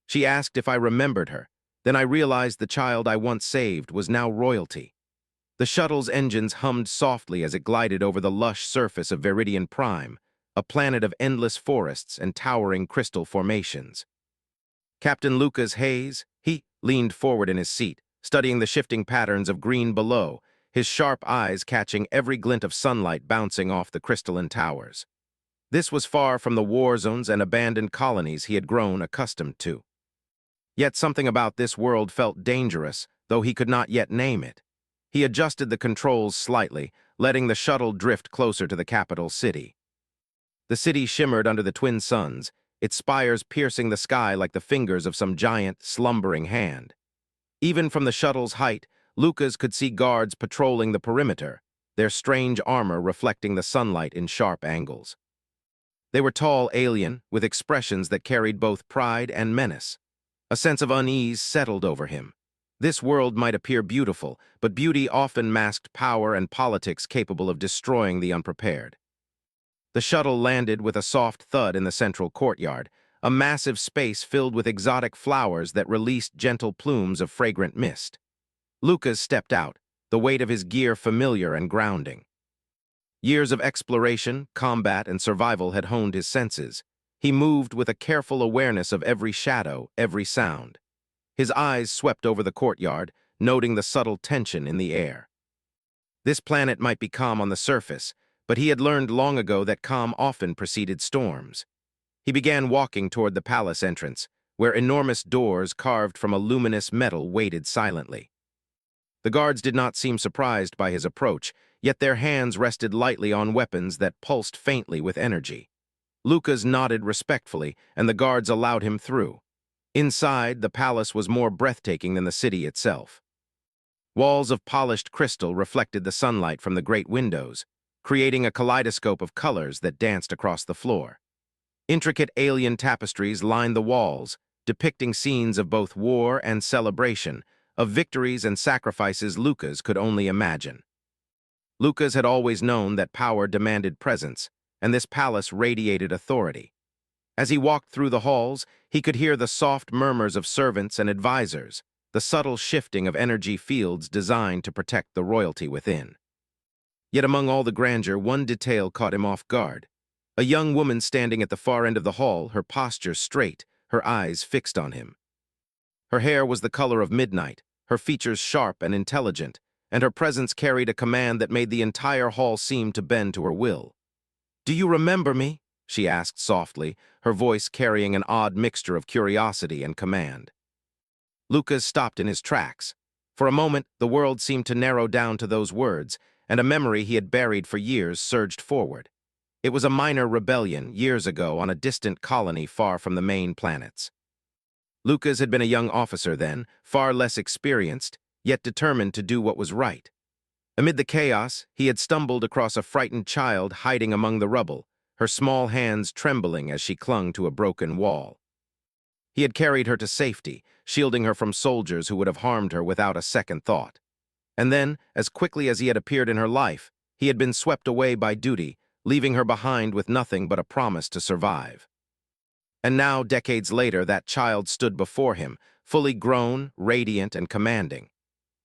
She asked if I remembered her. Then I realized the child I once saved was now royalty. The shuttle's engines hummed softly as it glided over the lush surface of Viridian Prime, a planet of endless forests and towering crystal formations. Captain Lucas Hayes, he leaned forward in his seat, studying the shifting patterns of green below, his sharp eyes catching every glint of sunlight bouncing off the crystalline towers. This was far from the war zones and abandoned colonies he had grown accustomed to. Yet something about this world felt dangerous, though he could not yet name it. He adjusted the controls slightly, letting the shuttle drift closer to the capital city. The city shimmered under the twin suns, its spires piercing the sky like the fingers of some giant, slumbering hand. Even from the shuttle's height, Lucas could see guards patrolling the perimeter, their strange armor reflecting the sunlight in sharp angles. They were tall alien, with expressions that carried both pride and menace. A sense of unease settled over him. This world might appear beautiful, but beauty often masked power and politics capable of destroying the unprepared. The shuttle landed with a soft thud in the central courtyard, a massive space filled with exotic flowers that released gentle plumes of fragrant mist. Lucas stepped out, the weight of his gear familiar and grounding. Years of exploration, combat, and survival had honed his senses. He moved with a careful awareness of every shadow, every sound. His eyes swept over the courtyard, noting the subtle tension in the air. This planet might be calm on the surface, but he had learned long ago that calm often preceded storms. He began walking toward the palace entrance, where enormous doors carved from a luminous metal waited silently. The guards did not seem surprised by his approach, yet their hands rested lightly on weapons that pulsed faintly with energy. Lucas nodded respectfully, and the guards allowed him through. Inside, the palace was more breathtaking than the city itself. Walls of polished crystal reflected the sunlight from the great windows, creating a kaleidoscope of colors that danced across the floor. Intricate alien tapestries lined the walls, depicting scenes of both war and celebration, of victories and sacrifices Lucas could only imagine. Lucas had always known that power demanded presence, and this palace radiated authority. As he walked through the halls, he could hear the soft murmurs of servants and advisors, the subtle shifting of energy fields designed to protect the royalty within. Yet among all the grandeur, one detail caught him off guard. A young woman standing at the far end of the hall, her posture straight, her eyes fixed on him. Her hair was the color of midnight, her features sharp and intelligent, and her presence carried a command that made the entire hall seem to bend to her will. "Do you remember me?" she asked softly, her voice carrying an odd mixture of curiosity and command. Lucas stopped in his tracks. For a moment, the world seemed to narrow down to those words, and a memory he had buried for years surged forward. It was a minor rebellion years ago on a distant colony far from the main planets. Lucas had been a young officer then, far less experienced, yet determined to do what was right. Amid the chaos, he had stumbled across a frightened child hiding among the rubble, her small hands trembling as she clung to a broken wall. He had carried her to safety, shielding her from soldiers who would have harmed her without a second thought. And then, as quickly as he had appeared in her life, he had been swept away by duty, leaving her behind with nothing but a promise to survive. And now, decades later, that child stood before him, fully grown, radiant, and commanding.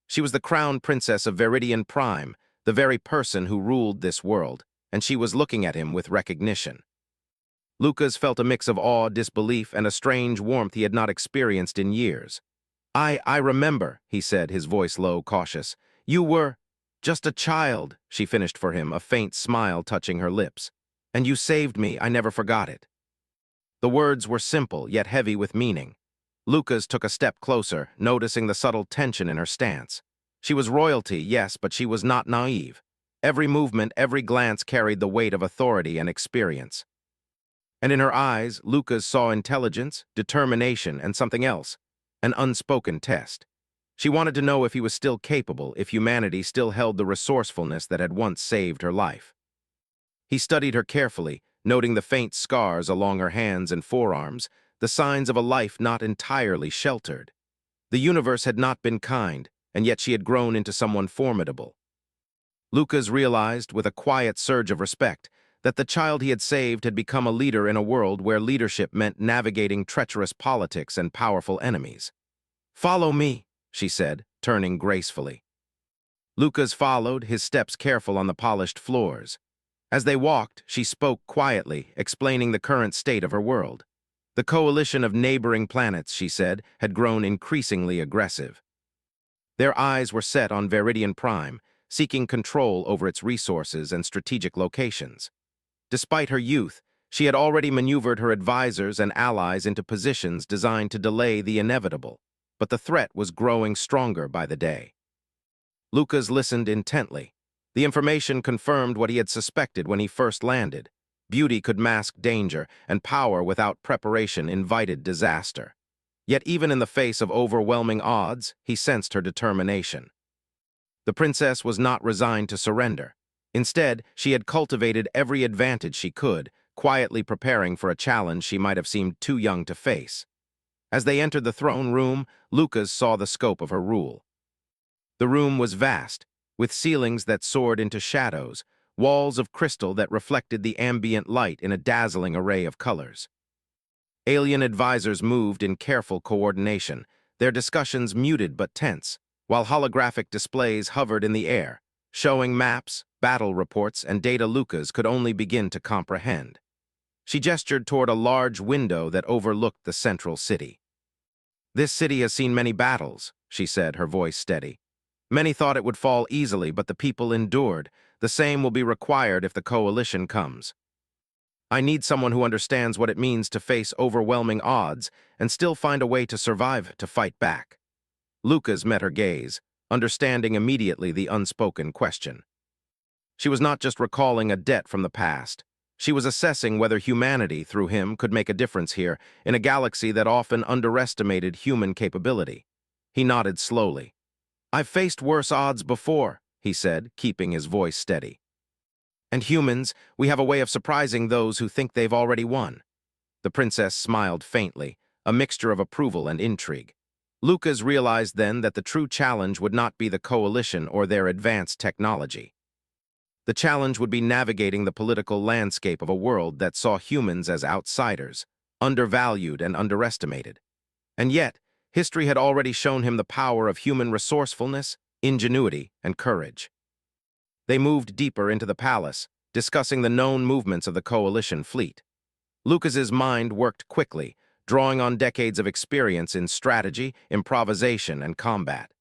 She was the crown princess of Viridian Prime, the very person who ruled this world, and she was looking at him with recognition. Lucas felt a mix of awe, disbelief, and a strange warmth he had not experienced in years. I remember," he said, his voice low, cautious. "You were just a child," she finished for him, a faint smile touching her lips. "And you saved me, I never forgot it." The words were simple, yet heavy with meaning. Lucas took a step closer, noticing the subtle tension in her stance. She was royalty, yes, but she was not naive. Every movement, every glance carried the weight of authority and experience. And in her eyes, Lucas saw intelligence, determination, and something else, an unspoken test. She wanted to know if he was still capable, if humanity still held the resourcefulness that had once saved her life. He studied her carefully, noting the faint scars along her hands and forearms, the signs of a life not entirely sheltered. The universe had not been kind, and yet she had grown into someone formidable. Lucas realized, with a quiet surge of respect, that the child he had saved had become a leader in a world where leadership meant navigating treacherous politics and powerful enemies. "Follow me," she said, turning gracefully. Lucas followed, his steps careful on the polished floors. As they walked, she spoke quietly, explaining the current state of her world. The coalition of neighboring planets, she said, had grown increasingly aggressive. Their eyes were set on Viridian Prime, seeking control over its resources and strategic locations. Despite her youth, she had already maneuvered her advisors and allies into positions designed to delay the inevitable, but the threat was growing stronger by the day. Lucas listened intently. The information confirmed what he had suspected when he first landed. Beauty could mask danger, and power without preparation invited disaster. Yet even in the face of overwhelming odds, he sensed her determination. The princess was not resigned to surrender. Instead, she had cultivated every advantage she could, quietly preparing for a challenge she might have seemed too young to face. As they entered the throne room, Lucas saw the scope of her rule. The room was vast, with ceilings that soared into shadows, walls of crystal that reflected the ambient light in a dazzling array of colors. Alien advisors moved in careful coordination, their discussions muted but tense, while holographic displays hovered in the air, showing maps, battle reports, and data Lucas could only begin to comprehend. She gestured toward a large window that overlooked the central city. "This city has seen many battles," she said, her voice steady. "Many thought it would fall easily, but the people endured. The same will be required if the coalition comes. I need someone who understands what it means to face overwhelming odds and still find a way to survive, to fight back." Lucas met her gaze, understanding immediately the unspoken question. She was not just recalling a debt from the past. She was assessing whether humanity, through him, could make a difference here, in a galaxy that often underestimated human capability. He nodded slowly. "I've faced worse odds before," he said, keeping his voice steady. "And humans, we have a way of surprising those who think they've already won." The princess smiled faintly, a mixture of approval and intrigue. Lucas realized then that the true challenge would not be the coalition or their advanced technology. The challenge would be navigating the political landscape of a world that saw humans as outsiders, undervalued and underestimated. And yet, history had already shown him the power of human resourcefulness, ingenuity, and courage. They moved deeper into the palace, discussing the known movements of the coalition fleet. Lucas's mind worked quickly, drawing on decades of experience in strategy, improvisation, and combat.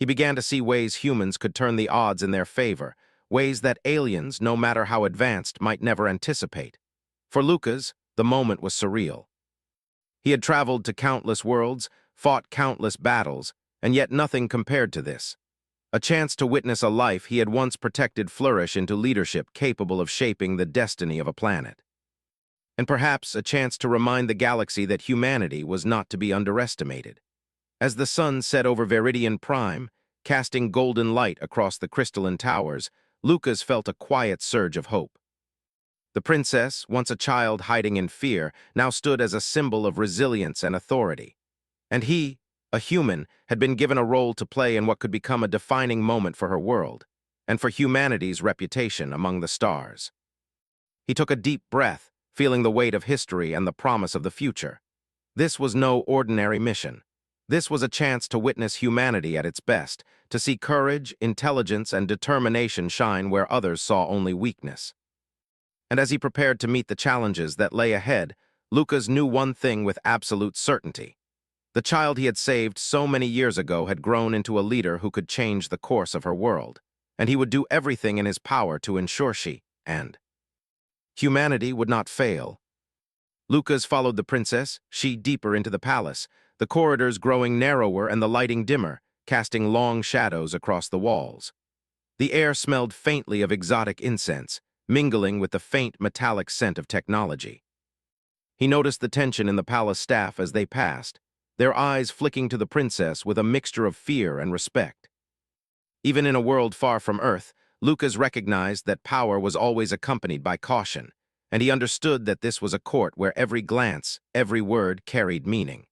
He began to see ways humans could turn the odds in their favor, ways that aliens, no matter how advanced, might never anticipate. For Lucas, the moment was surreal. He had traveled to countless worlds, fought countless battles, and yet nothing compared to this. A chance to witness a life he had once protected flourish into leadership capable of shaping the destiny of a planet. And perhaps a chance to remind the galaxy that humanity was not to be underestimated. As the sun set over Viridian Prime, casting golden light across the crystalline towers, Lucas felt a quiet surge of hope. The princess, once a child hiding in fear, now stood as a symbol of resilience and authority. And he, a human, had been given a role to play in what could become a defining moment for her world, and for humanity's reputation among the stars. He took a deep breath, feeling the weight of history and the promise of the future. This was no ordinary mission. This was a chance to witness humanity at its best, to see courage, intelligence, and determination shine where others saw only weakness. And as he prepared to meet the challenges that lay ahead, Lucas knew one thing with absolute certainty. The child he had saved so many years ago had grown into a leader who could change the course of her world, and he would do everything in his power to ensure and humanity would not fail. Lucas followed the princess, she deeper into the palace, the corridors growing narrower and the lighting dimmer, casting long shadows across the walls. The air smelled faintly of exotic incense, mingling with the faint metallic scent of technology. He noticed the tension in the palace staff as they passed, their eyes flicking to the princess with a mixture of fear and respect. Even in a world far from Earth, Lucas recognized that power was always accompanied by caution, and he understood that this was a court where every glance, every word carried meaning.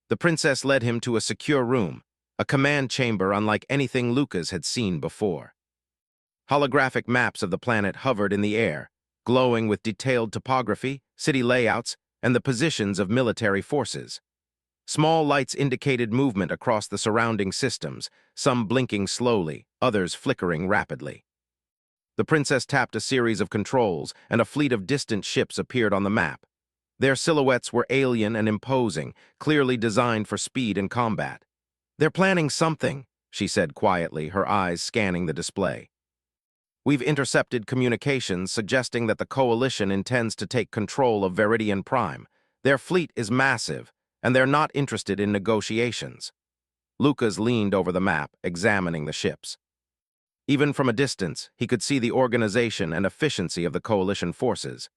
The princess led him to a secure room, a command chamber unlike anything Lucas had seen before. Holographic maps of the planet hovered in the air, glowing with detailed topography, city layouts, and the positions of military forces. Small lights indicated movement across the surrounding systems, some blinking slowly, others flickering rapidly. The princess tapped a series of controls, and a fleet of distant ships appeared on the map. Their silhouettes were alien and imposing, clearly designed for speed and combat. "They're planning something," she said quietly, her eyes scanning the display. "We've intercepted communications suggesting that the coalition intends to take control of Viridian Prime. Their fleet is massive, and they're not interested in negotiations." Lucas leaned over the map, examining the ships. Even from a distance, he could see the organization and efficiency of the coalition forces.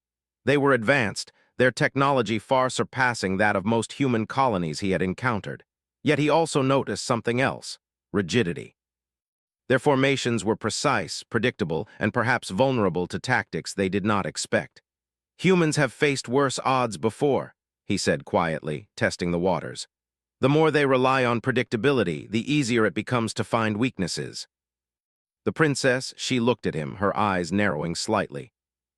They were advanced, their technology far surpassing that of most human colonies he had encountered. Yet he also noticed something else: rigidity. Their formations were precise, predictable, and perhaps vulnerable to tactics they did not expect. "Humans have faced worse odds before," he said quietly, testing the waters. "The more they rely on predictability, the easier it becomes to find weaknesses." The princess, she looked at him, her eyes narrowing slightly.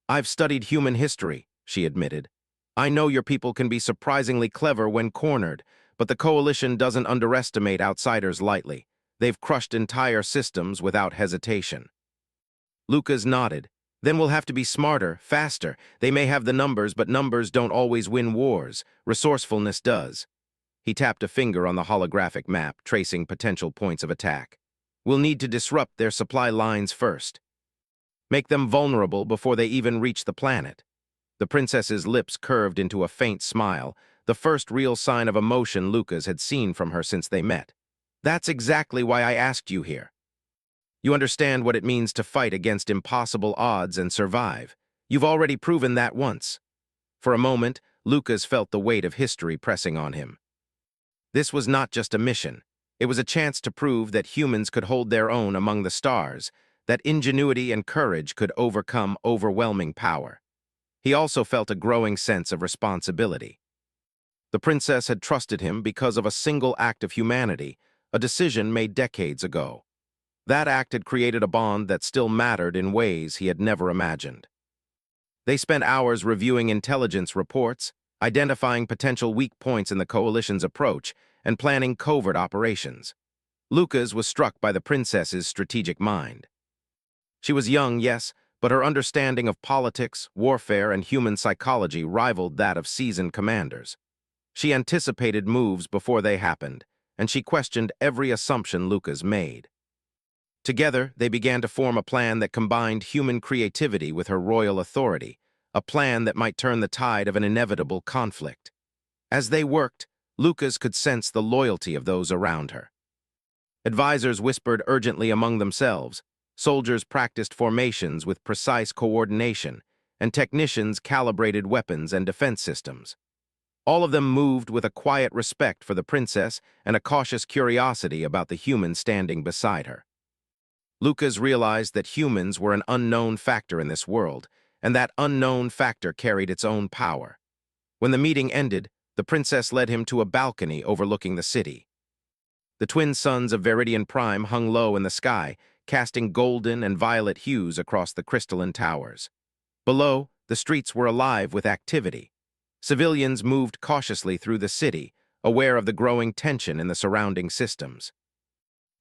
"I've studied human history," she admitted. "I know your people can be surprisingly clever when cornered, but the coalition doesn't underestimate outsiders lightly. They've crushed entire systems without hesitation." Lucas nodded. "Then we'll have to be smarter, faster. They may have the numbers, but numbers don't always win wars. Resourcefulness does." He tapped a finger on the holographic map, tracing potential points of attack. "We'll need to disrupt their supply lines first. Make them vulnerable before they even reach the planet." The princess's lips curved into a faint smile, the first real sign of emotion Lucas had seen from her since they met. "That's exactly why I asked you here. You understand what it means to fight against impossible odds and survive. You've already proven that once." For a moment, Lucas felt the weight of history pressing on him. This was not just a mission. It was a chance to prove that humans could hold their own among the stars, that ingenuity and courage could overcome overwhelming power. He also felt a growing sense of responsibility. The princess had trusted him because of a single act of humanity, a decision made decades ago. That act had created a bond that still mattered in ways he had never imagined. They spent hours reviewing intelligence reports, identifying potential weak points in the coalition's approach, and planning covert operations. Lucas was struck by the princess's strategic mind. She was young, yes, but her understanding of politics, warfare, and human psychology rivaled that of seasoned commanders. She anticipated moves before they happened, and she questioned every assumption Lucas made. Together, they began to form a plan that combined human creativity with her royal authority, a plan that might turn the tide of an inevitable conflict. As they worked, Lucas could sense the loyalty of those around her. Advisors whispered urgently among themselves, soldiers practiced formations with precise coordination, and technicians calibrated weapons and defense systems. All of them moved with a quiet respect for the princess and a cautious curiosity about the human standing beside her. Lucas realized that humans were an unknown factor in this world, and that unknown factor carried its own power. When the meeting ended, the princess led him to a balcony overlooking the city. The twin suns of Viridian Prime hung low in the sky, casting golden and violet hues across the crystalline towers. Below, the streets were alive with activity. Civilians moved cautiously through the city, aware of the growing tension in the surrounding systems.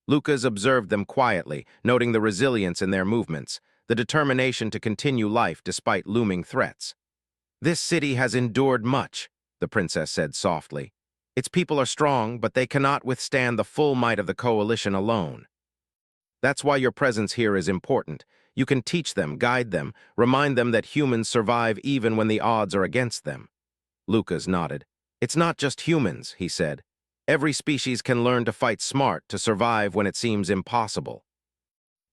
Lucas observed them quietly, noting the resilience in their movements, the determination to continue life despite looming threats. "This city has endured much," the princess said softly. "Its people are strong, but they cannot withstand the full might of the coalition alone. That's why your presence here is important. You can teach them, guide them, remind them that humans survive even when the odds are against them." Lucas nodded. "It's not just humans," he said. "Every species can learn to fight smart to survive when it seems impossible.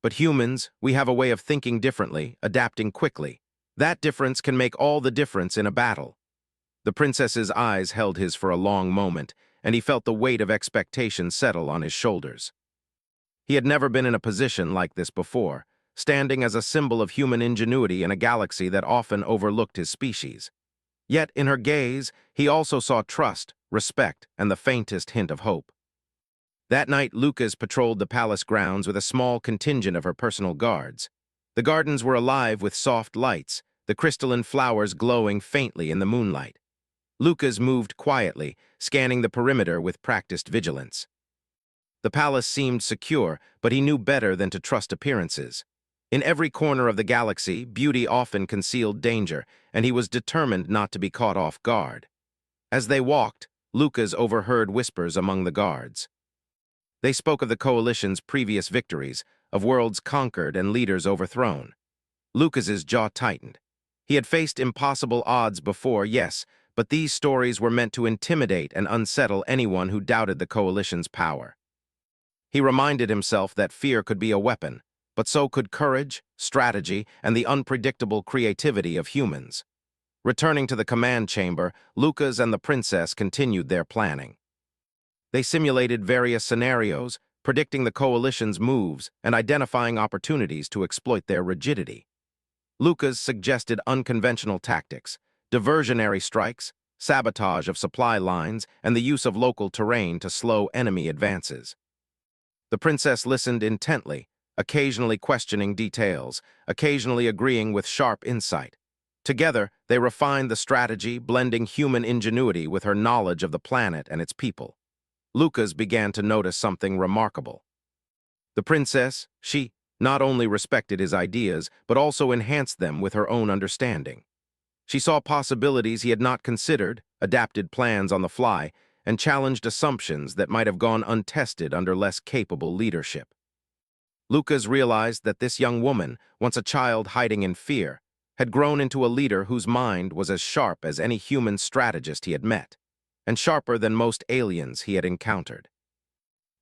But humans, we have a way of thinking differently, adapting quickly. That difference can make all the difference in a battle." The princess's eyes held his for a long moment, and he felt the weight of expectation settle on his shoulders. He had never been in a position like this before, standing as a symbol of human ingenuity in a galaxy that often overlooked his species. Yet in her gaze, he also saw trust, respect, and the faintest hint of hope. That night, Lucas patrolled the palace grounds with a small contingent of her personal guards. The gardens were alive with soft lights, the crystalline flowers glowing faintly in the moonlight. Lucas moved quietly, scanning the perimeter with practiced vigilance. The palace seemed secure, but he knew better than to trust appearances. In every corner of the galaxy, beauty often concealed danger, and he was determined not to be caught off guard. As they walked, Lucas overheard whispers among the guards. They spoke of the Coalition's previous victories, of worlds conquered and leaders overthrown. Lucas's jaw tightened. He had faced impossible odds before, yes, but these stories were meant to intimidate and unsettle anyone who doubted the Coalition's power. He reminded himself that fear could be a weapon, but so could courage, strategy, and the unpredictable creativity of humans. Returning to the command chamber, Lucas and the princess continued their planning. They simulated various scenarios, predicting the Coalition's moves and identifying opportunities to exploit their rigidity. Lucas suggested unconventional tactics, diversionary strikes, sabotage of supply lines, and the use of local terrain to slow enemy advances. The princess listened intently, occasionally questioning details, occasionally agreeing with sharp insight. Together, they refined the strategy, blending human ingenuity with her knowledge of the planet and its people. Lucas began to notice something remarkable. The princess, she not only respected his ideas, but also enhanced them with her own understanding. She saw possibilities he had not considered, adapted plans on the fly, and challenged assumptions that might have gone untested under less capable leadership. Lucas realized that this young woman, once a child hiding in fear, had grown into a leader whose mind was as sharp as any human strategist he had met, and sharper than most aliens he had encountered.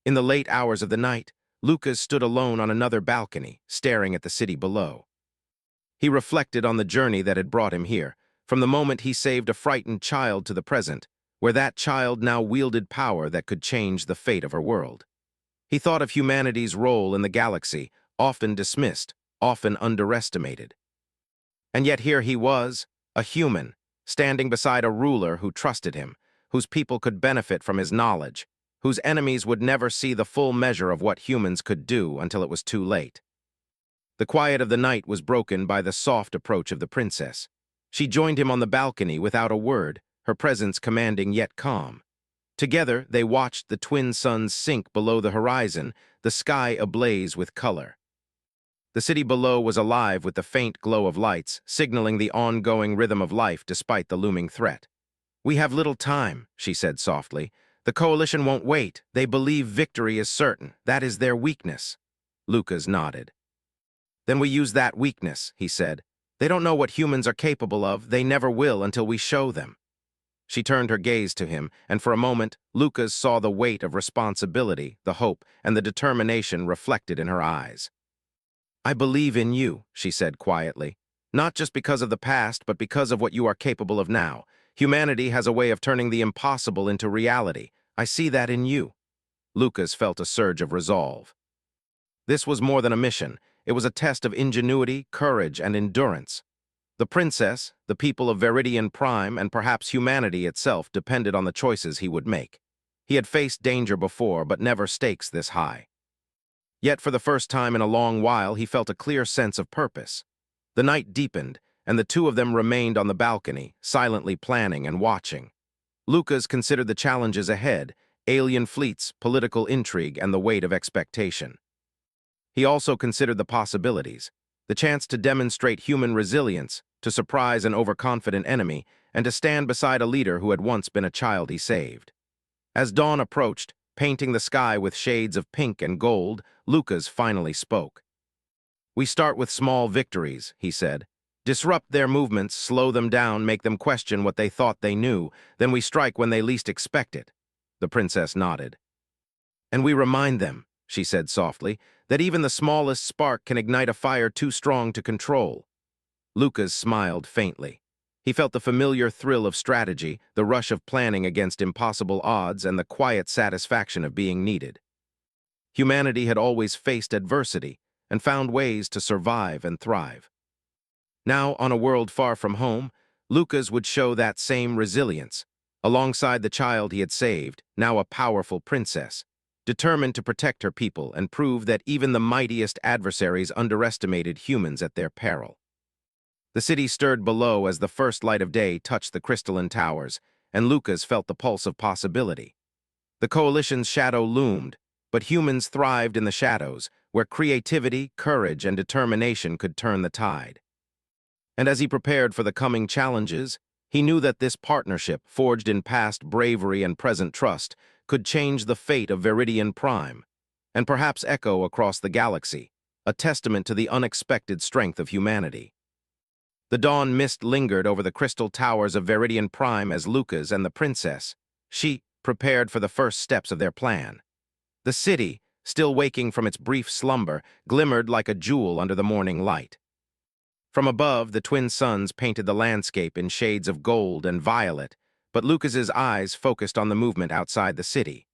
In the late hours of the night, Lucas stood alone on another balcony, staring at the city below. He reflected on the journey that had brought him here, from the moment he saved a frightened child to the present, where that child now wielded power that could change the fate of her world. He thought of humanity's role in the galaxy, often dismissed, often underestimated. And yet here he was, a human, standing beside a ruler who trusted him, whose people could benefit from his knowledge, whose enemies would never see the full measure of what humans could do until it was too late. The quiet of the night was broken by the soft approach of the princess. She joined him on the balcony without a word, her presence commanding yet calm. Together, they watched the twin suns sink below the horizon, the sky ablaze with color. The city below was alive with the faint glow of lights, signaling the ongoing rhythm of life despite the looming threat. "We have little time," she said softly. "The Coalition won't wait. They believe victory is certain. That is their weakness." Lucas nodded. "Then we use that weakness," he said. "They don't know what humans are capable of. They never will until we show them." She turned her gaze to him, and for a moment, Lucas saw the weight of responsibility, the hope, and the determination reflected in her eyes. "I believe in you," she said quietly. "Not just because of the past, but because of what you are capable of now. Humanity has a way of turning the impossible into reality. I see that in you." Lucas felt a surge of resolve. This was more than a mission. It was a test of ingenuity, courage, and endurance. The princess, the people of Viridian Prime, and perhaps humanity itself depended on the choices he would make. He had faced danger before, but never stakes this high. Yet for the first time in a long while, he felt a clear sense of purpose. The night deepened, and the two of them remained on the balcony, silently planning and watching. Lucas considered the challenges ahead, alien fleets, political intrigue, and the weight of expectation. He also considered the possibilities, the chance to demonstrate human resilience, to surprise an overconfident enemy, and to stand beside a leader who had once been a child he saved. As dawn approached, painting the sky with shades of pink and gold, Lucas finally spoke. "We start with small victories," he said. "Disrupt their movements, slow them down, make them question what they thought they knew. Then we strike when they least expect it." The princess nodded. "And we remind them," she said softly, "that even the smallest spark can ignite a fire too strong to control." Lucas smiled faintly. He felt the familiar thrill of strategy, the rush of planning against impossible odds, and the quiet satisfaction of being needed. Humanity had always faced adversity and found ways to survive and thrive. Now, on a world far from home, Lucas would show that same resilience, alongside the child he had saved, now a powerful princess, determined to protect her people and prove that even the mightiest adversaries underestimated humans at their peril. The city stirred below as the first light of day touched the crystalline towers, and Lucas felt the pulse of possibility. The coalition's shadow loomed, but humans thrived in the shadows, where creativity, courage, and determination could turn the tide. And as he prepared for the coming challenges, he knew that this partnership, forged in past bravery and present trust, could change the fate of Viridian Prime, and perhaps echo across the galaxy, a testament to the unexpected strength of humanity. The dawn mist lingered over the crystal towers of Viridian Prime as Lucas and the princess, she, prepared for the first steps of their plan. The city, still waking from its brief slumber, glimmered like a jewel under the morning light. From above, the twin suns painted the landscape in shades of gold and violet, but Lucas's eyes focused on the movement outside the city.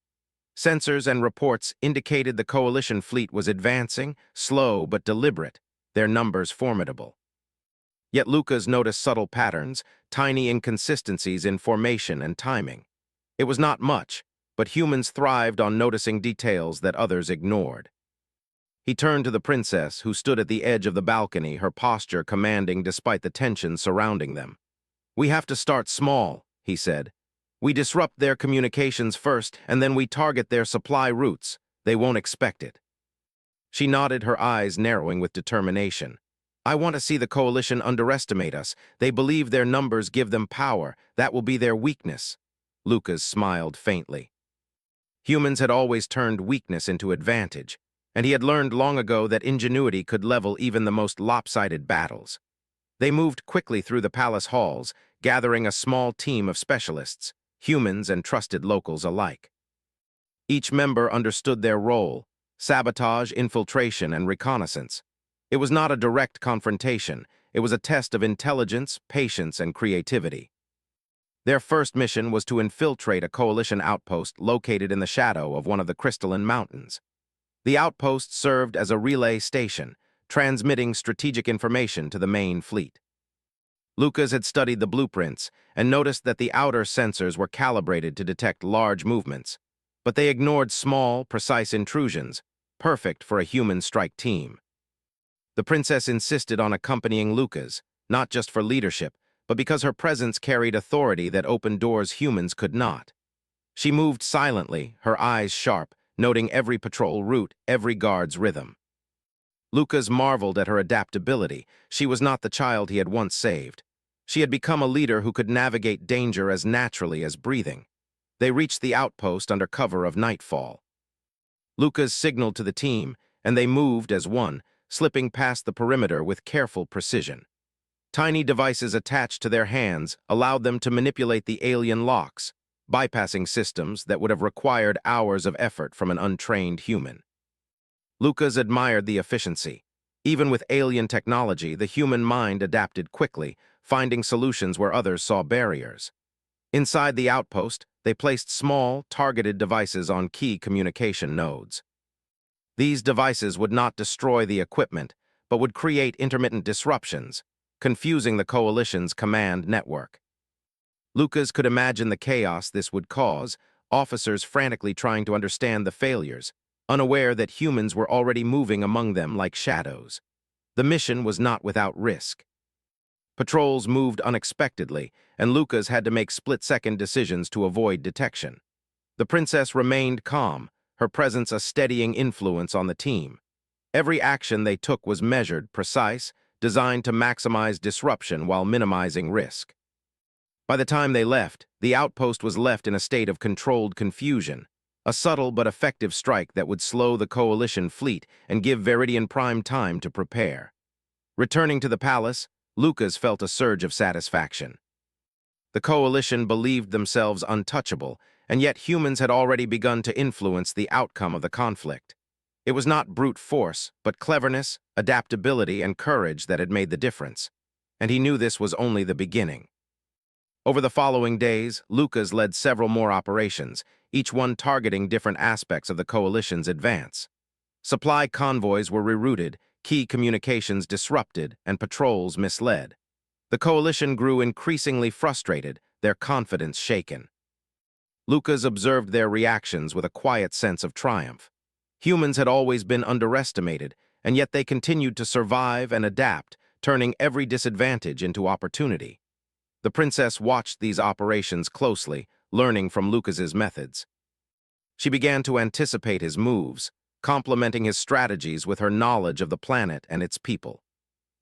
Sensors and reports indicated the coalition fleet was advancing, slow but deliberate, their numbers formidable. Yet Lucas noticed subtle patterns, tiny inconsistencies in formation and timing. It was not much, but humans thrived on noticing details that others ignored. He turned to the princess, who stood at the edge of the balcony, her posture commanding despite the tension surrounding them. "We have to start small," he said. "We disrupt their communications first, and then we target their supply routes. They won't expect it." She nodded, her eyes narrowing with determination. "I want to see the coalition underestimate us. They believe their numbers give them power. That will be their weakness." Lucas smiled faintly. Humans had always turned weakness into advantage, and he had learned long ago that ingenuity could level even the most lopsided battles. They moved quickly through the palace halls, gathering a small team of specialists, humans and trusted locals alike. Each member understood their role: sabotage, infiltration, and reconnaissance. It was not a direct confrontation. It was a test of intelligence, patience, and creativity. Their first mission was to infiltrate a coalition outpost located in the shadow of one of the crystalline mountains. The outpost served as a relay station, transmitting strategic information to the main fleet. Lucas had studied the blueprints and noticed that the outer sensors were calibrated to detect large movements, but they ignored small, precise intrusions, perfect for a human strike team. The princess insisted on accompanying Lucas, not just for leadership, but because her presence carried authority that opened doors humans could not. She moved silently, her eyes sharp, noting every patrol route, every guard's rhythm. Lucas marveled at her adaptability. She was not the child he had once saved. She had become a leader who could navigate danger as naturally as breathing. They reached the outpost under cover of nightfall. Lucas signaled to the team, and they moved as one, slipping past the perimeter with careful precision. Tiny devices attached to their hands allowed them to manipulate the alien locks, bypassing systems that would have required hours of effort from an untrained human. Lucas admired the efficiency. Even with alien technology, the human mind adapted quickly, finding solutions where others saw barriers. Inside the outpost, they placed small, targeted devices on key communication nodes. These devices would not destroy the equipment, but would create intermittent disruptions, confusing the coalition's command network. Lucas could imagine the chaos this would cause, officers frantically trying to understand the failures, unaware that humans were already moving among them like shadows. The mission was not without risk. Patrols moved unexpectedly, and Lucas had to make split-second decisions to avoid detection. The princess remained calm, her presence a steadying influence on the team. Every action they took was measured, precise, designed to maximize disruption while minimizing risk. By the time they left, the outpost was left in a state of controlled confusion, a subtle but effective strike that would slow the coalition fleet and give Viridian Prime time to prepare. Returning to the palace, Lucas felt a surge of satisfaction. The coalition believed themselves untouchable, and yet humans had already begun to influence the outcome of the conflict. It was not brute force, but cleverness, adaptability, and courage that had made the difference, and he knew this was only the beginning. Over the following days, Lucas led several more operations, each one targeting different aspects of the coalition's advance. Supply convoys were rerouted, key communications disrupted, and patrols misled. The coalition grew increasingly frustrated, their confidence shaken. Lucas observed their reactions with a quiet sense of triumph. Humans had always been underestimated, and yet they continued to survive and adapt, turning every disadvantage into opportunity. The princess watched these operations closely, learning from Lucas's methods. She began to anticipate his moves, complementing his strategies with her knowledge of the planet and its people.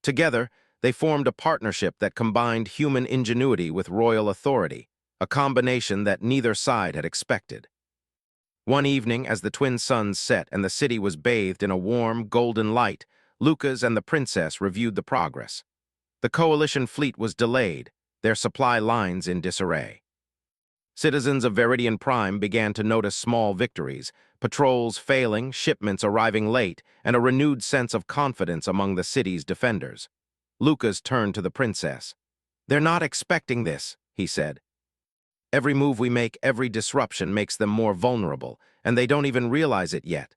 Together, they formed a partnership that combined human ingenuity with royal authority, a combination that neither side had expected. One evening, as the twin suns set and the city was bathed in a warm, golden light, Lucas and the princess reviewed the progress. The coalition fleet was delayed, their supply lines in disarray. Citizens of Viridian Prime began to notice small victories, patrols failing, shipments arriving late, and a renewed sense of confidence among the city's defenders. Lucas turned to the princess. "They're not expecting this," he said. "Every move we make, every disruption makes them more vulnerable, and they don't even realize it yet."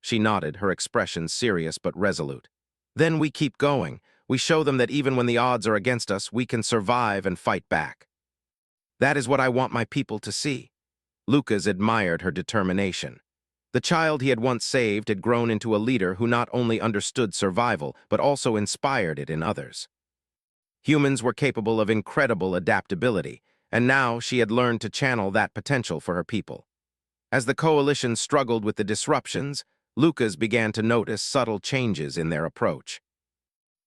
She nodded, her expression serious but resolute. "Then we keep going. We show them that even when the odds are against us, we can survive and fight back. That is what I want my people to see." Lucas admired her determination. The child he had once saved had grown into a leader who not only understood survival, but also inspired it in others. Humans were capable of incredible adaptability, and now she had learned to channel that potential for her people. As the coalition struggled with the disruptions, Lucas began to notice subtle changes in their approach.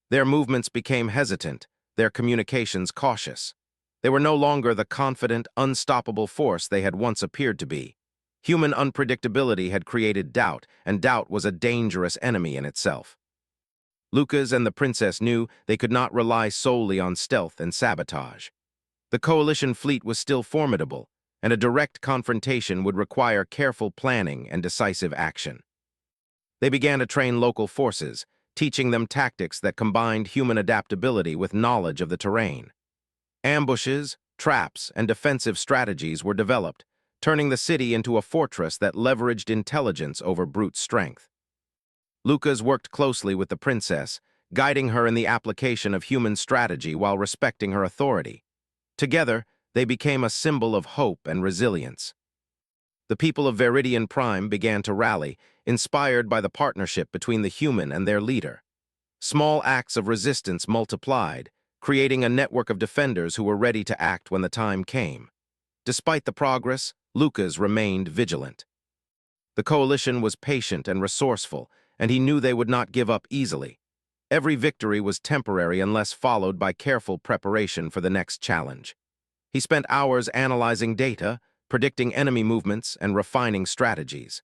Their movements became hesitant, their communications cautious. They were no longer the confident, unstoppable force they had once appeared to be. Human unpredictability had created doubt, and doubt was a dangerous enemy in itself. Lucas and the princess knew they could not rely solely on stealth and sabotage. The coalition fleet was still formidable, and a direct confrontation would require careful planning and decisive action. They began to train local forces, teaching them tactics that combined human adaptability with knowledge of the terrain. Ambushes, traps, and defensive strategies were developed, turning the city into a fortress that leveraged intelligence over brute strength. Lucas worked closely with the princess, guiding her in the application of human strategy while respecting her authority. Together, they became a symbol of hope and resilience. The people of Viridian Prime began to rally, inspired by the partnership between the human and their leader. Small acts of resistance multiplied, creating a network of defenders who were ready to act when the time came. Despite the progress, Lucas remained vigilant. The coalition was patient and resourceful, and he knew they would not give up easily. Every victory was temporary unless followed by careful preparation for the next challenge. He spent hours analyzing data, predicting enemy movements, and refining strategies.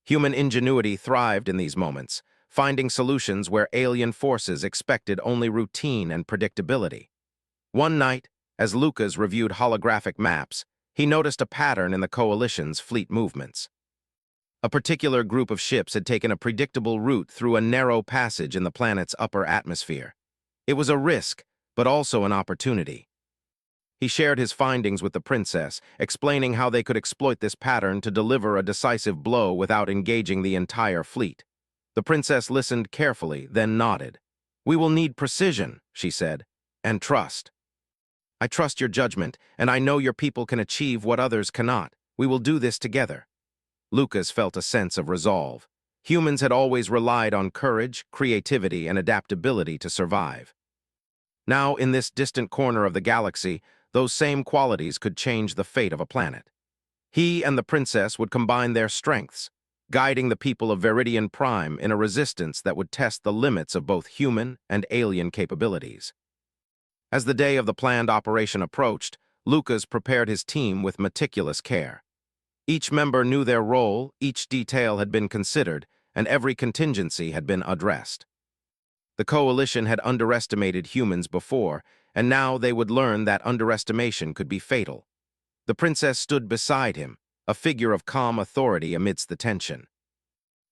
Human ingenuity thrived in these moments, finding solutions where alien forces expected only routine and predictability. One night, as Lucas reviewed holographic maps, he noticed a pattern in the coalition's fleet movements. A particular group of ships had taken a predictable route through a narrow passage in the planet's upper atmosphere. It was a risk, but also an opportunity. He shared his findings with the princess, explaining how they could exploit this pattern to deliver a decisive blow without engaging the entire fleet. The princess listened carefully, then nodded. "We will need precision," she said, "and trust. I trust your judgment, and I know your people can achieve what others cannot. We will do this together." Lucas felt a sense of resolve. Humans had always relied on courage, creativity, and adaptability to survive. Now, in this distant corner of the galaxy, those same qualities could change the fate of a planet. He and the princess would combine their strengths, guiding the people of Viridian Prime in a resistance that would test the limits of both human and alien capabilities. As the day of the planned operation approached, Lucas prepared his team with meticulous care. Each member knew their role, each detail had been considered, and every contingency had been addressed. The coalition had underestimated humans before, and now they would learn that underestimation could be fatal. The princess stood beside him, a figure of calm authority amidst the tension.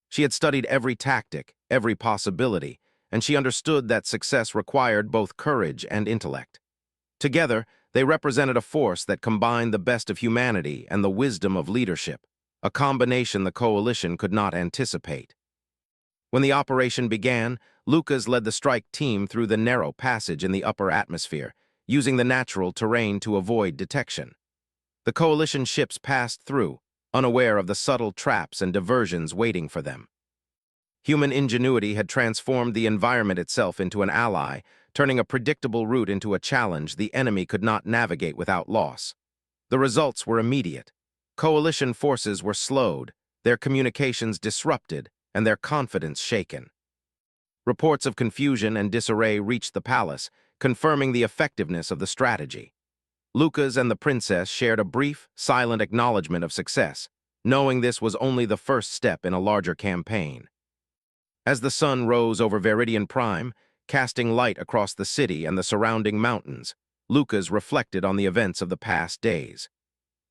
She had studied every tactic, every possibility, and she understood that success required both courage and intellect. Together, they represented a force that combined the best of humanity and the wisdom of leadership, a combination the coalition could not anticipate. When the operation began, Lucas led the strike team through the narrow passage in the upper atmosphere, using the natural terrain to avoid detection. The coalition ships passed through, unaware of the subtle traps and diversions waiting for them. Human ingenuity had transformed the environment itself into an ally, turning a predictable route into a challenge the enemy could not navigate without loss. The results were immediate. Coalition forces were slowed, their communications disrupted, and their confidence shaken. Reports of confusion and disarray reached the palace, confirming the effectiveness of the strategy. Lucas and the princess shared a brief, silent acknowledgement of success, knowing this was only the first step in a larger campaign. As the sun rose over Veridian Prime, casting light across the city and the surrounding mountains, Lucas reflected on the events of the past days.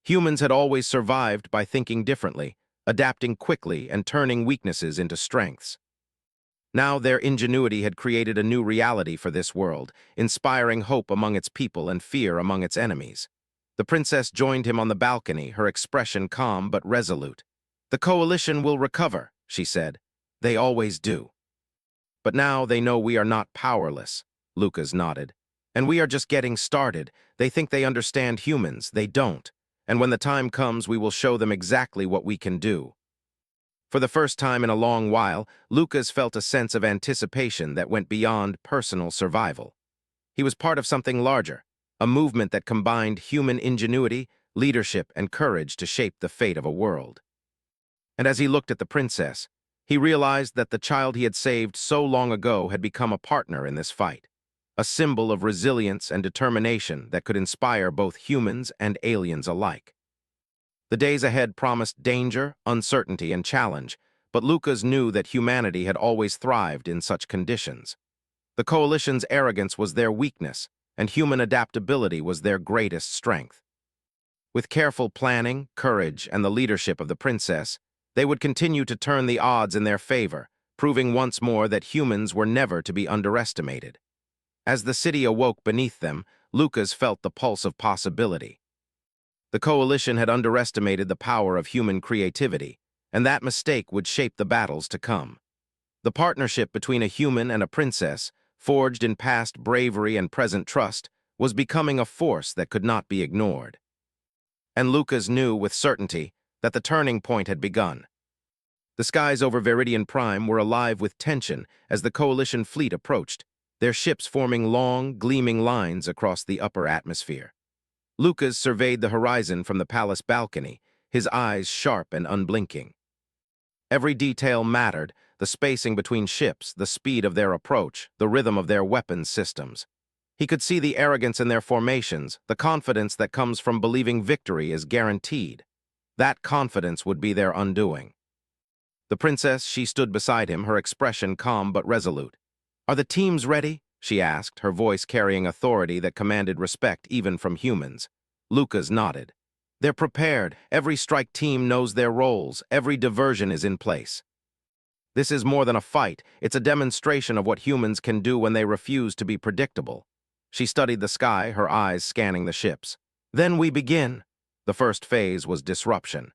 Humans had always survived by thinking differently, adapting quickly and turning weaknesses into strengths. Now their ingenuity had created a new reality for this world, inspiring hope among its people and fear among its enemies. The princess joined him on the balcony, her expression calm but resolute. "The coalition will recover," she said. "They always do." "But now they know we are not powerless," Lucas nodded. "And we are just getting started. They think they understand humans. They don't. And when the time comes, we will show them exactly what we can do." For the first time in a long while, Lucas felt a sense of anticipation that went beyond personal survival. He was part of something larger, a movement that combined human ingenuity, leadership, and courage to shape the fate of a world. And as he looked at the princess, he realized that the child he had saved so long ago had become a partner in this fight, a symbol of resilience and determination that could inspire both humans and aliens alike. The days ahead promised danger, uncertainty, and challenge, but Lucas knew that humanity had always thrived in such conditions. The coalition's arrogance was their weakness, and human adaptability was their greatest strength. With careful planning, courage, and the leadership of the princess, they would continue to turn the odds in their favor, proving once more that humans were never to be underestimated. As the city awoke beneath them, Lucas felt the pulse of possibility. The coalition had underestimated the power of human creativity, and that mistake would shape the battles to come. The partnership between a human and a princess, forged in past bravery and present trust, was becoming a force that could not be ignored. And Lucas knew with certainty that the turning point had begun. The skies over Veridian Prime were alive with tension as the coalition fleet approached, their ships forming long, gleaming lines across the upper atmosphere. Lucas surveyed the horizon from the palace balcony, his eyes sharp and unblinking. Every detail mattered, the spacing between ships, the speed of their approach, the rhythm of their weapons systems. He could see the arrogance in their formations, the confidence that comes from believing victory is guaranteed. That confidence would be their undoing. The princess, she stood beside him, her expression calm but resolute. "Are the teams ready?" she asked, her voice carrying authority that commanded respect even from humans. Lucas nodded. "They're prepared. Every strike team knows their roles. Every diversion is in place." "This is more than a fight. It's a demonstration of what humans can do when they refuse to be predictable." She studied the sky, her eyes scanning the ships. "Then we begin." The first phase was disruption.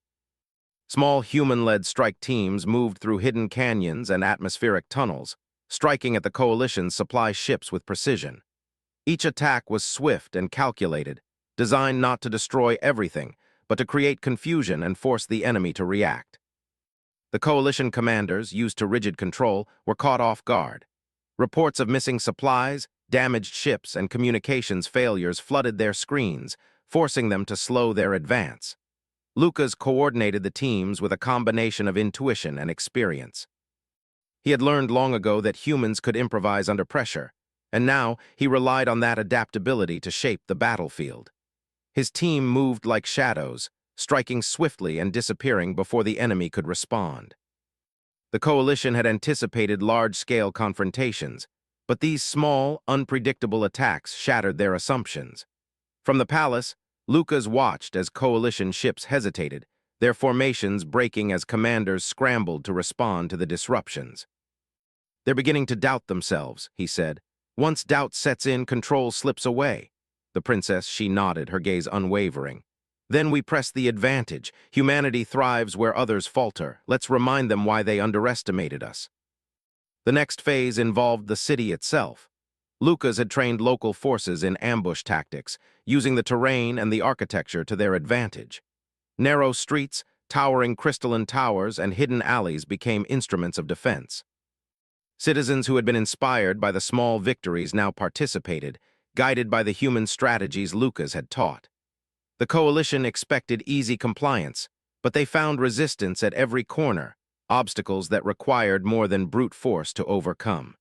Small human-led strike teams moved through hidden canyons and atmospheric tunnels, striking at the coalition's supply ships with precision. Each attack was swift and calculated, designed not to destroy everything, but to create confusion and force the enemy to react. The coalition commanders, used to rigid control, were caught off guard. Reports of missing supplies, damaged ships, and communications failures flooded their screens, forcing them to slow their advance. Lucas coordinated the teams with a combination of intuition and experience. He had learned long ago that humans could improvise under pressure, and now he relied on that adaptability to shape the battlefield. His team moved like shadows, striking swiftly and disappearing before the enemy could respond. The coalition had anticipated large-scale confrontations, but these small, unpredictable attacks shattered their assumptions. From the palace, Lucas watched as coalition ships hesitated, their formations breaking as commanders scrambled to respond to the disruptions. "They're beginning to doubt themselves," he said. "Once doubt sets in, control slips away." The princess, she nodded, her gaze unwavering. "Then we press the advantage. Humanity thrives where others falter. Let's remind them why they underestimated us." The next phase involved the city itself. Lucas had trained local forces in ambush tactics, using the terrain and the architecture to their advantage. Narrow streets, towering crystalline towers, and hidden alleys became instruments of defense. Citizens who had been inspired by the small victories now participated, guided by the human strategies Lucas had taught. The coalition expected easy compliance, but they found resistance at every corner, obstacles that required more than brute force to overcome.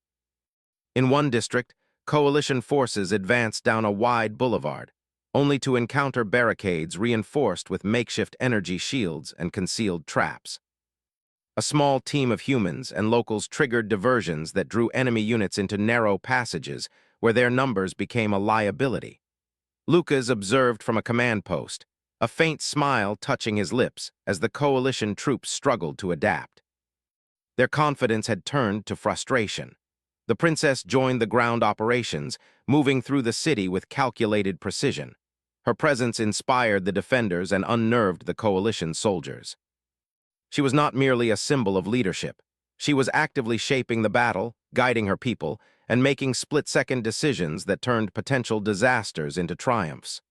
In one district, coalition forces advanced down a wide boulevard, only to encounter barricades reinforced with makeshift energy shields and concealed traps. A small team of humans and locals triggered diversions that drew enemy units into narrow passages where their numbers became a liability. Lucas observed from a command post, a faint smile touching his lips as the coalition troops struggled to adapt. Their confidence had turned to frustration. The princess joined the ground operations, moving through the city with calculated precision. Her presence inspired the defenders and unnerved the coalition soldiers. She was not merely a symbol of leadership. She was actively shaping the battle, guiding her people, and making split-second decisions that turned potential disasters into triumphs.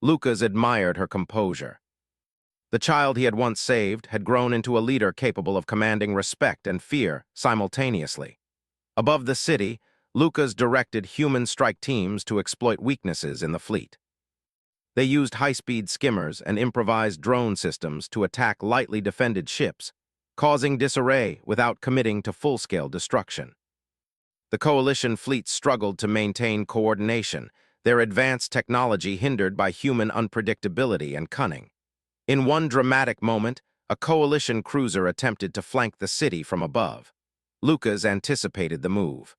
Lucas admired her composure. The child he had once saved had grown into a leader capable of commanding respect and fear simultaneously. Above the city, Lucas directed human strike teams to exploit weaknesses in the fleet. They used high-speed skimmers and improvised drone systems to attack lightly defended ships, causing disarray without committing to full-scale destruction. The coalition fleet struggled to maintain coordination, their advanced technology hindered by human unpredictability and cunning. In one dramatic moment, a coalition cruiser attempted to flank the city from above. Lucas anticipated the move.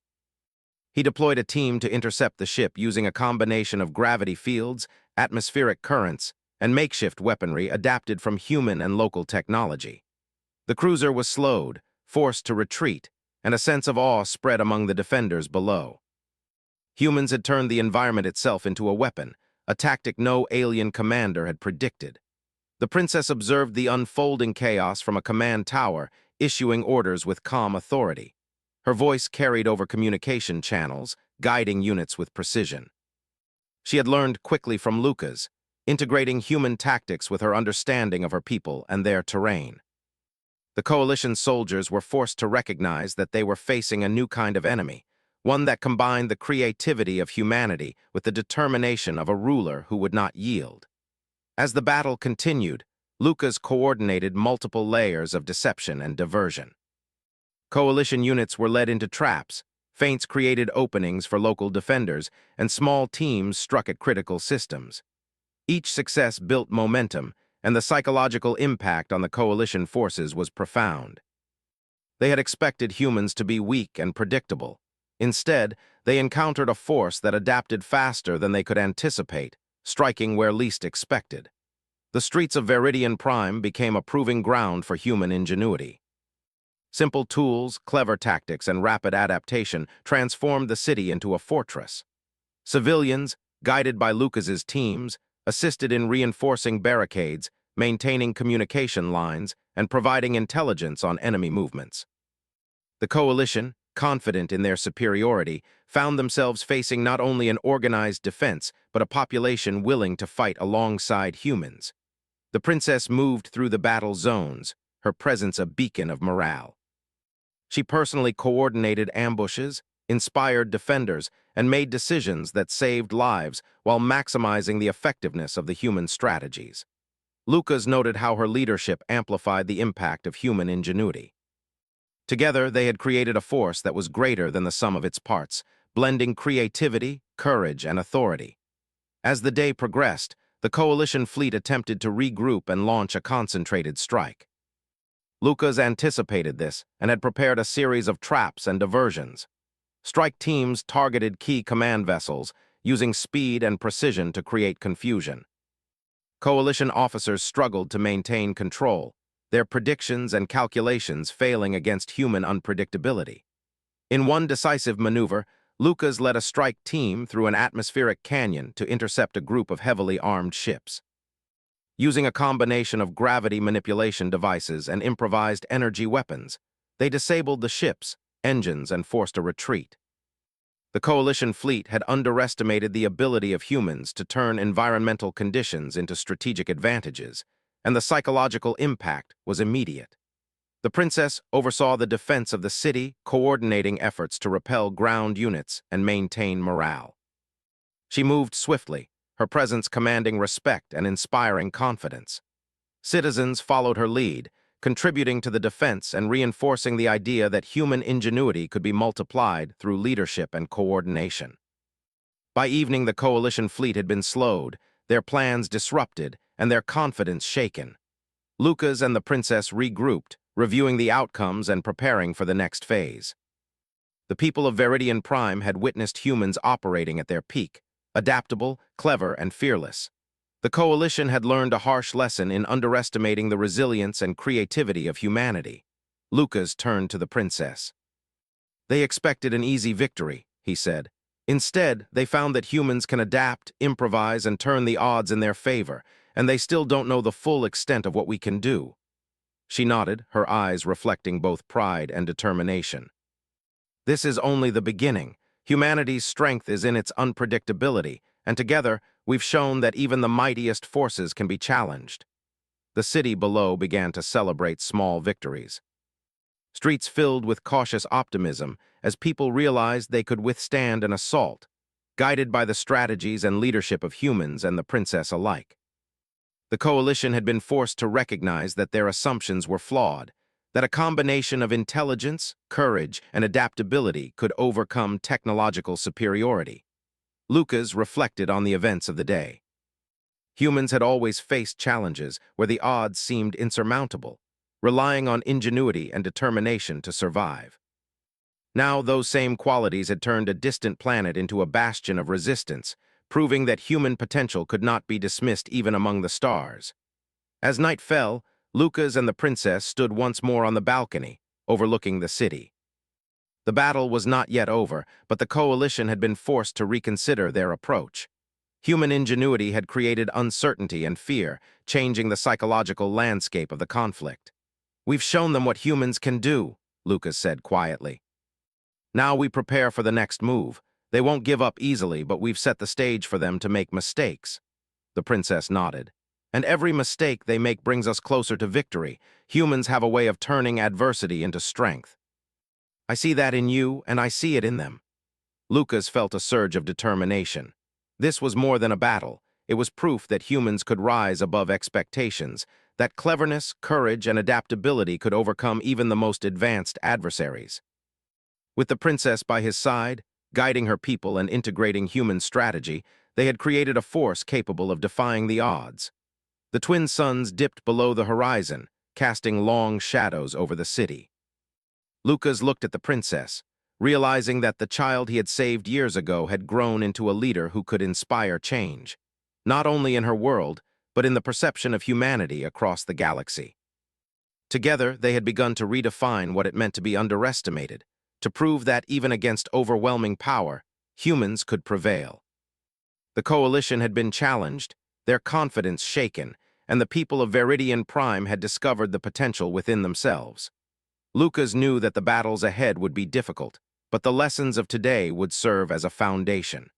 He deployed a team to intercept the ship using a combination of gravity fields, atmospheric currents, and makeshift weaponry adapted from human and local technology. The cruiser was slowed, forced to retreat, and a sense of awe spread among the defenders below. Humans had turned the environment itself into a weapon, a tactic no alien commander had predicted. The princess observed the unfolding chaos from a command tower, issuing orders with calm authority. Her voice carried over communication channels, guiding units with precision. She had learned quickly from Lucas, integrating human tactics with her understanding of her people and their terrain. The coalition soldiers were forced to recognize that they were facing a new kind of enemy, one that combined the creativity of humanity with the determination of a ruler who would not yield. As the battle continued, Lucas coordinated multiple layers of deception and diversion. Coalition units were led into traps, feints created openings for local defenders, and small teams struck at critical systems. Each success built momentum, and the psychological impact on the coalition forces was profound. They had expected humans to be weak and predictable. Instead, they encountered a force that adapted faster than they could anticipate, striking where least expected. The streets of Viridian Prime became a proving ground for human ingenuity. Simple tools, clever tactics, and rapid adaptation transformed the city into a fortress. Civilians, guided by Lucas's teams, assisted in reinforcing barricades, maintaining communication lines, and providing intelligence on enemy movements. The coalition, confident in their superiority, found themselves facing not only an organized defense, but a population willing to fight alongside humans. The princess moved through the battle zones, her presence a beacon of morale. She personally coordinated ambushes, inspired defenders, and made decisions that saved lives while maximizing the effectiveness of the human strategies. Lucas noted how her leadership amplified the impact of human ingenuity. Together, they had created a force that was greater than the sum of its parts, blending creativity, courage, and authority. As the day progressed, the coalition fleet attempted to regroup and launch a concentrated strike. Lucas anticipated this and had prepared a series of traps and diversions. Strike teams targeted key command vessels, using speed and precision to create confusion. Coalition officers struggled to maintain control, their predictions and calculations failing against human unpredictability. In one decisive maneuver, Lucas led a strike team through an atmospheric canyon to intercept a group of heavily armed ships. Using a combination of gravity manipulation devices and improvised energy weapons, they disabled the ships, engines, and forced a retreat. The coalition fleet had underestimated the ability of humans to turn environmental conditions into strategic advantages, and the psychological impact was immediate. The princess oversaw the defense of the city, coordinating efforts to repel ground units and maintain morale. She moved swiftly, her presence commanding respect and inspiring confidence. Citizens followed her lead, contributing to the defense and reinforcing the idea that human ingenuity could be multiplied through leadership and coordination. By evening, the coalition fleet had been slowed, their plans disrupted, and their confidence shaken. Lucas and the princess regrouped, reviewing the outcomes and preparing for the next phase. The people of Viridian Prime had witnessed humans operating at their peak, adaptable, clever, and fearless. The coalition had learned a harsh lesson in underestimating the resilience and creativity of humanity. Lucas turned to the princess. They expected an easy victory, he said. Instead, they found that humans can adapt, improvise, and turn the odds in their favor, and they still don't know the full extent of what we can do. She nodded, her eyes reflecting both pride and determination. This is only the beginning. Humanity's strength is in its unpredictability, and together, we've shown that even the mightiest forces can be challenged. The city below began to celebrate small victories. Streets filled with cautious optimism as people realized they could withstand an assault, guided by the strategies and leadership of humans and the princess alike. The coalition had been forced to recognize that their assumptions were flawed, that a combination of intelligence, courage, and adaptability could overcome technological superiority. Lucas reflected on the events of the day. Humans had always faced challenges where the odds seemed insurmountable, relying on ingenuity and determination to survive. Now those same qualities had turned a distant planet into a bastion of resistance, proving that human potential could not be dismissed even among the stars. As night fell, Lucas and the princess stood once more on the balcony, overlooking the city. The battle was not yet over, but the coalition had been forced to reconsider their approach. Human ingenuity had created uncertainty and fear, changing the psychological landscape of the conflict. "We've shown them what humans can do," Lucas said quietly. "Now we prepare for the next move. They won't give up easily, but we've set the stage for them to make mistakes." The princess nodded. "And every mistake they make brings us closer to victory. Humans have a way of turning adversity into strength. I see that in you, and I see it in them." Lucas felt a surge of determination. This was more than a battle. It was proof that humans could rise above expectations, that cleverness, courage, and adaptability could overcome even the most advanced adversaries. With the princess by his side, guiding her people and integrating human strategy, they had created a force capable of defying the odds. The twin suns dipped below the horizon, casting long shadows over the city. Lucas looked at the princess, realizing that the child he had saved years ago had grown into a leader who could inspire change, not only in her world, but in the perception of humanity across the galaxy. Together, they had begun to redefine what it meant to be underestimated, to prove that even against overwhelming power, humans could prevail. The coalition had been challenged, their confidence shaken, and the people of Viridian Prime had discovered the potential within themselves. Lucas knew that the battles ahead would be difficult, but the lessons of today would serve as a foundation.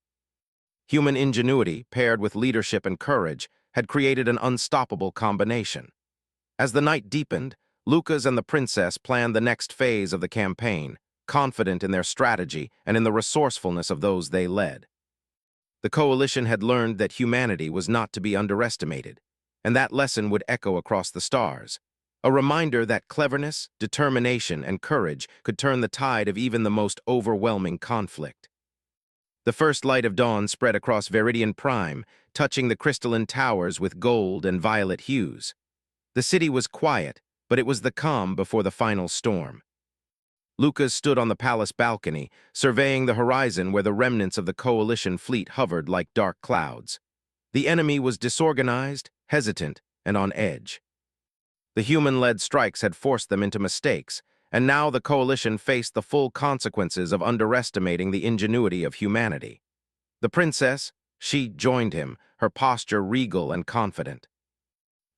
Human ingenuity, paired with leadership and courage, had created an unstoppable combination. As the night deepened, Lucas and the princess planned the next phase of the campaign, confident in their strategy and in the resourcefulness of those they led. The coalition had learned that humanity was not to be underestimated, and that lesson would echo across the stars, a reminder that cleverness, determination, and courage could turn the tide of even the most overwhelming conflict. The first light of dawn spread across Viridian Prime, touching the crystalline towers with gold and violet hues. The city was quiet, but it was the calm before the final storm. Lucas stood on the palace balcony, surveying the horizon where the remnants of the coalition fleet hovered like dark clouds. The enemy was disorganized, hesitant, and on edge. The human-led strikes had forced them into mistakes, and now the coalition faced the full consequences of underestimating the ingenuity of humanity. The princess, she joined him, her posture regal and confident.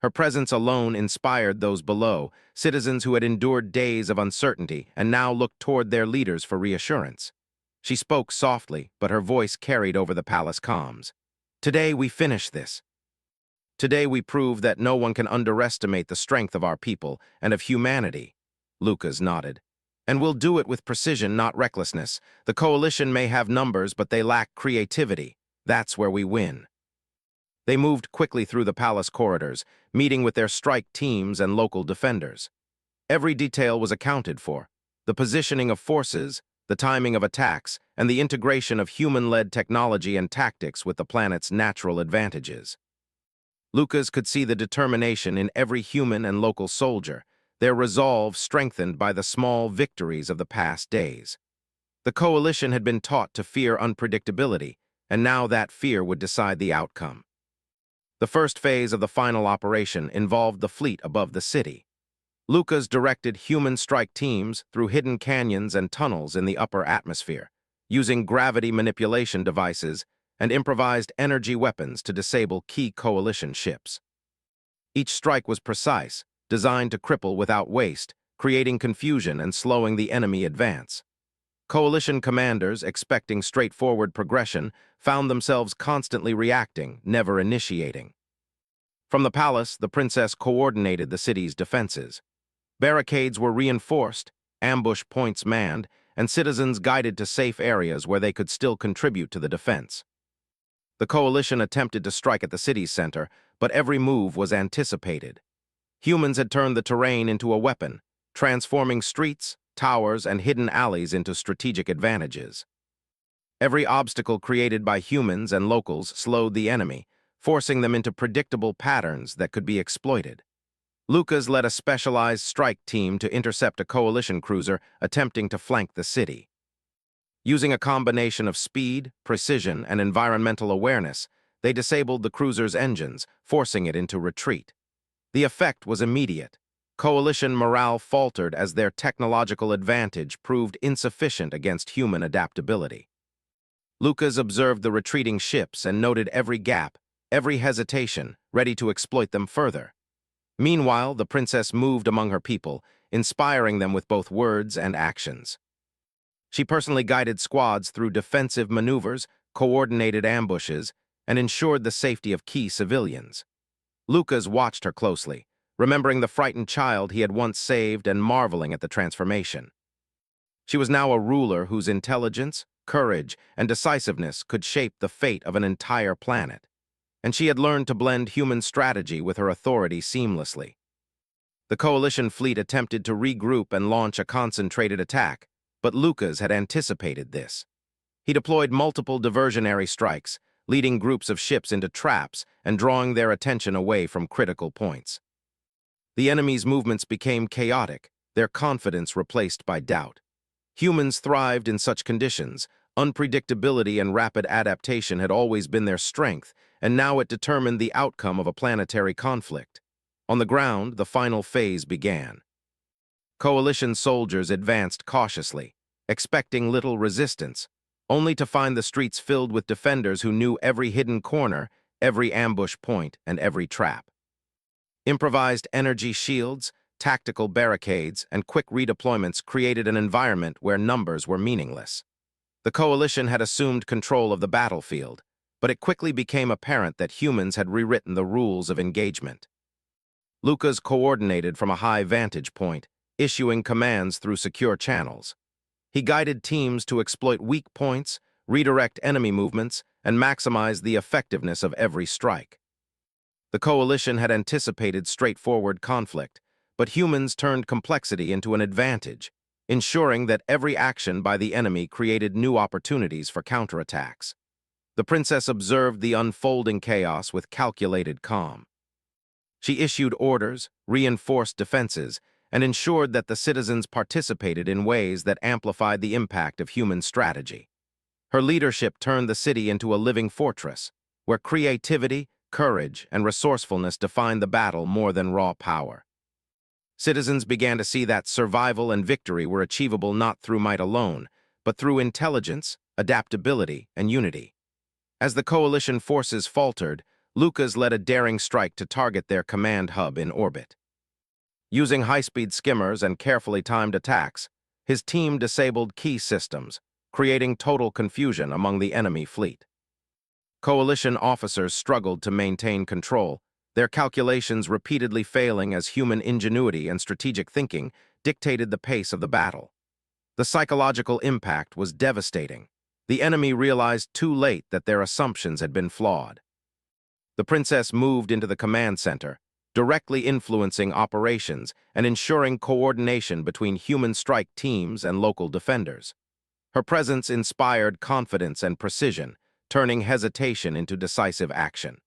Her presence alone inspired those below, citizens who had endured days of uncertainty and now looked toward their leaders for reassurance. She spoke softly, but her voice carried over the palace comms. "Today we finish this. Today we prove that no one can underestimate the strength of our people and of humanity." Lucas nodded. And we'll do it with precision, not recklessness. The coalition may have numbers, but they lack creativity. That's where we win. They moved quickly through the palace corridors, meeting with their strike teams and local defenders. Every detail was accounted for. The positioning of forces, the timing of attacks, and the integration of human-led technology and tactics with the planet's natural advantages. Lucas could see the determination in every human and local soldier, their resolve strengthened by the small victories of the past days. The coalition had been taught to fear unpredictability, and now that fear would decide the outcome. The first phase of the final operation involved the fleet above the city. Lucas directed human strike teams through hidden canyons and tunnels in the upper atmosphere, using gravity manipulation devices and improvised energy weapons to disable key coalition ships. Each strike was precise, designed to cripple without waste, creating confusion and slowing the enemy advance. Coalition commanders, expecting straightforward progression, found themselves constantly reacting, never initiating. From the palace, the princess coordinated the city's defenses. Barricades were reinforced, ambush points manned, and citizens guided to safe areas where they could still contribute to the defense. The coalition attempted to strike at the city's center, but every move was anticipated. Humans had turned the terrain into a weapon, transforming streets, towers, and hidden alleys into strategic advantages. Every obstacle created by humans and locals slowed the enemy, forcing them into predictable patterns that could be exploited. Lucas led a specialized strike team to intercept a coalition cruiser attempting to flank the city. Using a combination of speed, precision, and environmental awareness, they disabled the cruiser's engines, forcing it into retreat. The effect was immediate. Coalition morale faltered as their technological advantage proved insufficient against human adaptability. Lucas observed the retreating ships and noted every gap, every hesitation, ready to exploit them further. Meanwhile, the princess moved among her people, inspiring them with both words and actions. She personally guided squads through defensive maneuvers, coordinated ambushes, and ensured the safety of key civilians. Lucas watched her closely, remembering the frightened child he had once saved and marveling at the transformation. She was now a ruler whose intelligence, courage, and decisiveness could shape the fate of an entire planet. And she had learned to blend human strategy with her authority seamlessly. The coalition fleet attempted to regroup and launch a concentrated attack, but Lucas had anticipated this. He deployed multiple diversionary strikes, leading groups of ships into traps and drawing their attention away from critical points. The enemy's movements became chaotic, their confidence replaced by doubt. Humans thrived in such conditions. Unpredictability and rapid adaptation had always been their strength, and now it determined the outcome of a planetary conflict. On the ground, the final phase began. Coalition soldiers advanced cautiously, expecting little resistance, only to find the streets filled with defenders who knew every hidden corner, every ambush point, and every trap. Improvised energy shields, tactical barricades, and quick redeployments created an environment where numbers were meaningless. The coalition had assumed control of the battlefield, but it quickly became apparent that humans had rewritten the rules of engagement. Lucas coordinated from a high vantage point, issuing commands through secure channels. He guided teams to exploit weak points, redirect enemy movements, and maximize the effectiveness of every strike. The coalition had anticipated straightforward conflict, but humans turned complexity into an advantage, ensuring that every action by the enemy created new opportunities for counterattacks. The princess observed the unfolding chaos with calculated calm. She issued orders, reinforced defenses, and ensured that the citizens participated in ways that amplified the impact of human strategy. Her leadership turned the city into a living fortress, where creativity, courage, and resourcefulness defined the battle more than raw power. Citizens began to see that survival and victory were achievable not through might alone, but through intelligence, adaptability, and unity. As the coalition forces faltered, Lucas led a daring strike to target their command hub in orbit. Using high-speed skimmers and carefully timed attacks, his team disabled key systems, creating total confusion among the enemy fleet. Coalition officers struggled to maintain control, their calculations repeatedly failing as human ingenuity and strategic thinking dictated the pace of the battle. The psychological impact was devastating. The enemy realized too late that their assumptions had been flawed. The princess moved into the command center, directly influencing operations and ensuring coordination between human strike teams and local defenders. Her presence inspired confidence and precision, turning hesitation into decisive action.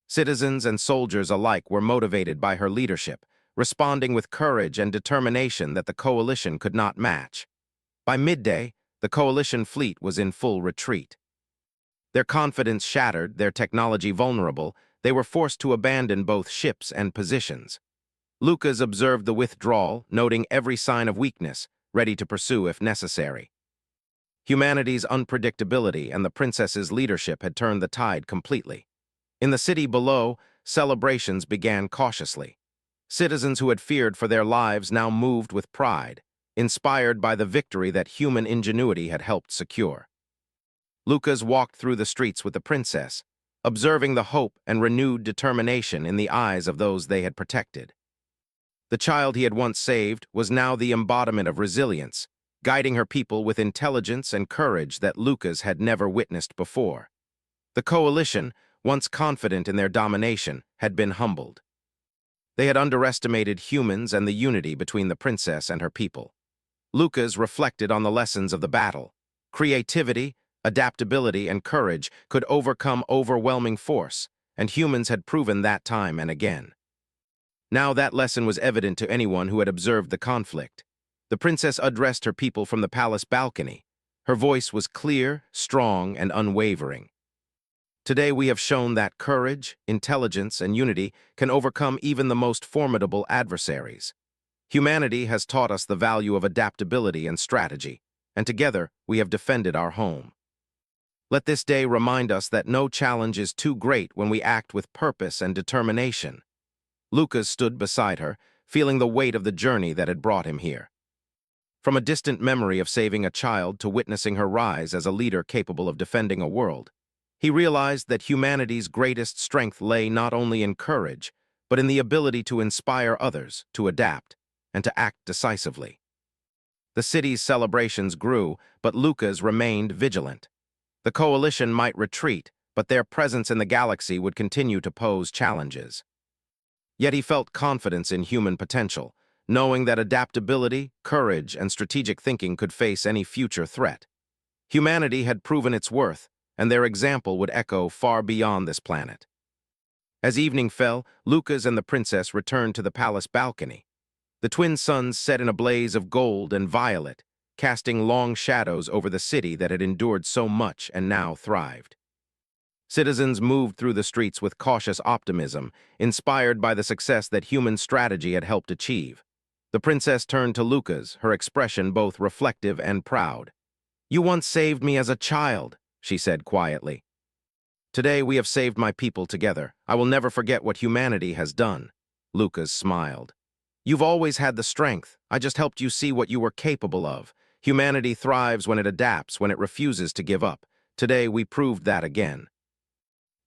Citizens and soldiers alike were motivated by her leadership, responding with courage and determination that the coalition could not match. By midday, the coalition fleet was in full retreat. Their confidence shattered, their technology vulnerable, they were forced to abandon both ships and positions. Lucas observed the withdrawal, noting every sign of weakness, ready to pursue if necessary. Humanity's unpredictability and the princess's leadership had turned the tide completely. In the city below, celebrations began cautiously. Citizens who had feared for their lives now moved with pride, inspired by the victory that human ingenuity had helped secure. Lucas walked through the streets with the princess, observing the hope and renewed determination in the eyes of those they had protected. The child he had once saved was now the embodiment of resilience, guiding her people with intelligence and courage that Lucas had never witnessed before. The coalition, once confident in their domination, had been humbled. They had underestimated humans and the unity between the princess and her people. Lucas reflected on the lessons of the battle. Creativity, adaptability, and courage could overcome overwhelming force, and humans had proven that time and again. Now that lesson was evident to anyone who had observed the conflict. The princess addressed her people from the palace balcony. Her voice was clear, strong, and unwavering. Today we have shown that courage, intelligence, and unity can overcome even the most formidable adversaries. Humanity has taught us the value of adaptability and strategy, and together we have defended our home. Let this day remind us that no challenge is too great when we act with purpose and determination. Lucas stood beside her, feeling the weight of the journey that had brought him here. From a distant memory of saving a child to witnessing her rise as a leader capable of defending a world, he realized that humanity's greatest strength lay not only in courage, but in the ability to inspire others, to adapt, and to act decisively. The city's celebrations grew, but Lucas remained vigilant. The coalition might retreat, but their presence in the galaxy would continue to pose challenges. Yet he felt confidence in human potential, knowing that adaptability, courage, and strategic thinking could face any future threat. Humanity had proven its worth, and their example would echo far beyond this planet. As evening fell, Lucas and the princess returned to the palace balcony. The twin suns set in a blaze of gold and violet, casting long shadows over the city that had endured so much and now thrived. Citizens moved through the streets with cautious optimism, inspired by the success that human strategy had helped achieve. The princess turned to Lucas, her expression both reflective and proud. "You once saved me as a child," she said quietly. "Today we have saved my people together. I will never forget what humanity has done." Lucas smiled. "You've always had the strength. I just helped you see what you were capable of. Humanity thrives when it adapts, when it refuses to give up. Today we proved that again."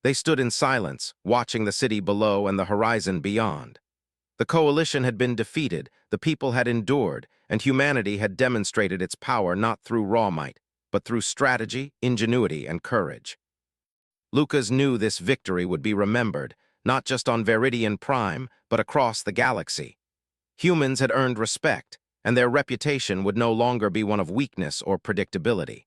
They stood in silence, watching the city below and the horizon beyond. The coalition had been defeated, the people had endured, and humanity had demonstrated its power not through raw might, but through strategy, ingenuity, and courage. Lucas knew this victory would be remembered, not just on Viridian Prime, but across the galaxy. Humans had earned respect, and their reputation would no longer be one of weakness or predictability.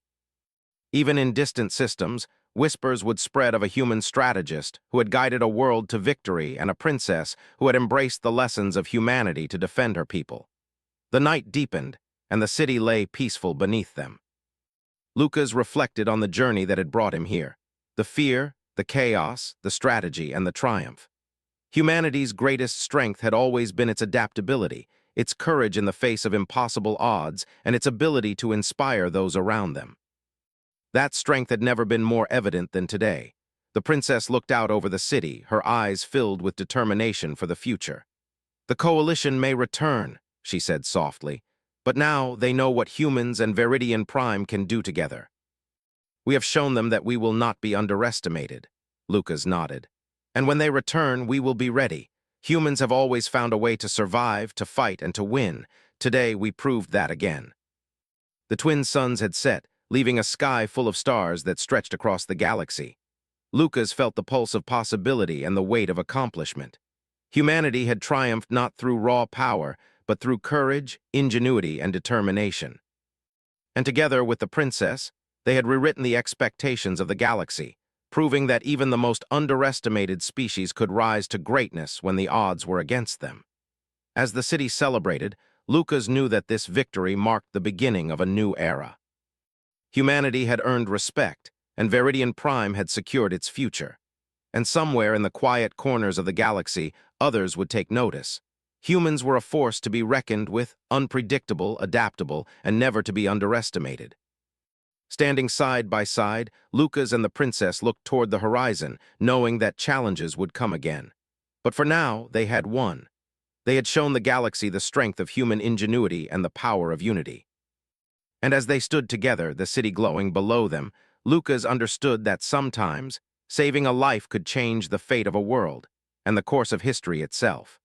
Even in distant systems, whispers would spread of a human strategist who had guided a world to victory and a princess who had embraced the lessons of humanity to defend her people. The night deepened, and the city lay peaceful beneath them. Lucas reflected on the journey that had brought him here. The fear, the chaos, the strategy, and the triumph. Humanity's greatest strength had always been its adaptability, its courage in the face of impossible odds, and its ability to inspire those around them. That strength had never been more evident than today. The princess looked out over the city, her eyes filled with determination for the future. "The coalition may return," she said softly, "but now they know what humans and Viridian Prime can do together. We have shown them that we will not be underestimated." Lucas nodded. And when they return, we will be ready. Humans have always found a way to survive, to fight, and to win. Today, we proved that again. The twin suns had set, leaving a sky full of stars that stretched across the galaxy. Lucas felt the pulse of possibility and the weight of accomplishment. Humanity had triumphed not through raw power, but through courage, ingenuity, and determination. And together with the princess, they had rewritten the expectations of the galaxy, proving that even the most underestimated species could rise to greatness when the odds were against them. As the city celebrated, Lucas knew that this victory marked the beginning of a new era. Humanity had earned respect, and Viridian Prime had secured its future. And somewhere in the quiet corners of the galaxy, others would take notice. Humans were a force to be reckoned with, unpredictable, adaptable, and never to be underestimated. Standing side by side, Lucas and the princess looked toward the horizon, knowing that challenges would come again. But for now, they had won. They had shown the galaxy the strength of human ingenuity and the power of unity. And as they stood together, the city glowing below them, Lucas understood that sometimes, saving a life could change the fate of a world and the course of history itself.